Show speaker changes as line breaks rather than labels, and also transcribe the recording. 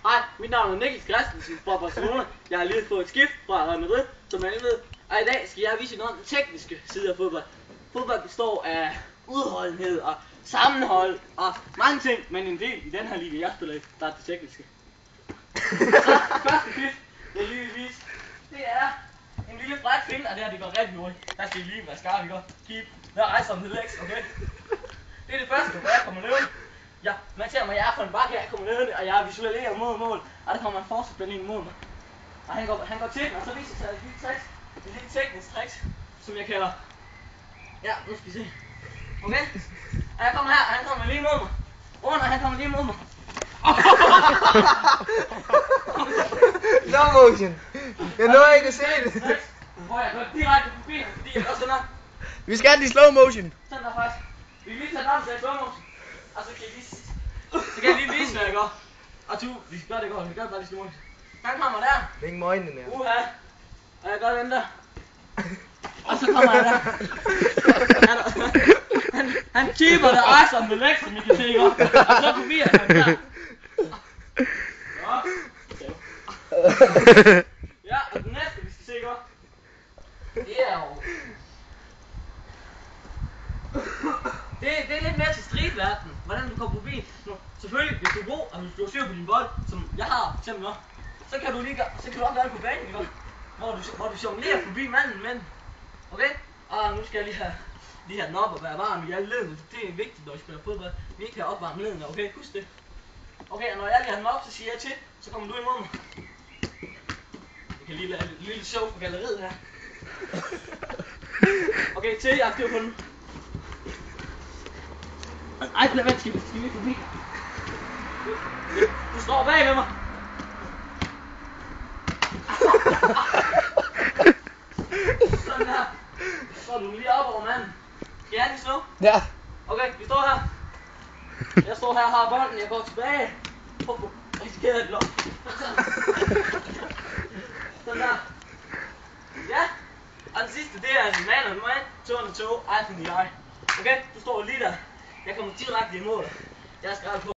Hej, mit navn er Niklas Christensen fra Barcelona. Jeg har lige fået et skift fra Real Madrid, som alle ved. Og i dag skal jeg vise jer noget om den tekniske side af fodbold. Fodbold består af udholdenhed og sammenhold og mange ting, men en del i den her liga, jeg spiller i, der er det tekniske. Så første skift, jeg lige vil vise, det er en lille fræk finde, og det her det går rigtig hurtigt. Der skal I lige være skarp, I går. Keep the eyes on the legs, okay? Det er det første, hvor jeg kommer ned. Ja, man ser mig, jeg er på en bakke, jeg kommer ned, og jeg visualiserer mod mål, og der kommer en forsvarsspiller ind mod mig. Og han går til den, og så viser sig et lille tricks, et lille teknisk tricks, som jeg kalder. Ja, nu skal I se. Okay? Og jeg kommer her, og han kommer lige mod mig. Under, han kommer lige mod mig.
No motion. Jeg nåede ikke at se det.
Hvor jeg går direkte forbi ham, fordi jeg gør sådan her.
Vi skal have det i slow motion.
Sådan der faktisk. Vi kan lige tage den til slow motion. Og så kan jeg lige vise, hvad jeg gør. Og vi skal gøre det godt, vi gør det bare lige slow motion. Han kommer der.
Læg med øjnene mere.
Og jeg gør den der. Og så kommer han der. Han keeper the eyes on the legs, som I kan se, ikke? Og så forbi han der. Ja, og den næste, vi skal se, ikke? Det er jo... Det er lidt mere til streetverdenen, hvordan du kommer forbi. Selvfølgelig, hvis du er god, og hvis du har styr på din bold, som jeg har for eksempel også, så kan du også gøre det på banen, ikke? Hvor du jonglerer forbi manden, men okay? Og nu skal jeg lige have den op og være varm i alle ledene. Det er vigtigt, når I spiller fodbold. Vi ikke kan opvarme ledene, okay? Husk det. Okay, og når jeg lige har den op, så siger jeg til, så kommer du imod mig. Vi kan lige lave et lille show for galleriet her. Okay, til jeg har styr på den. Ej, lad være, skal vi forbi. Du står bag ved mig. Sådan her. Så står du lige op over manden. Skal jeg lige slå?
Ja.
Okay, vi står her. Jeg står her og har bolden, jeg går tilbage. Risikerer det lov. Sådan der. Ja. Og den sidste, det er en man on man, toe on toe, eye in the eye. Okay, du står lige der. Jeg kommer direkte imod dig. Jeg skal på.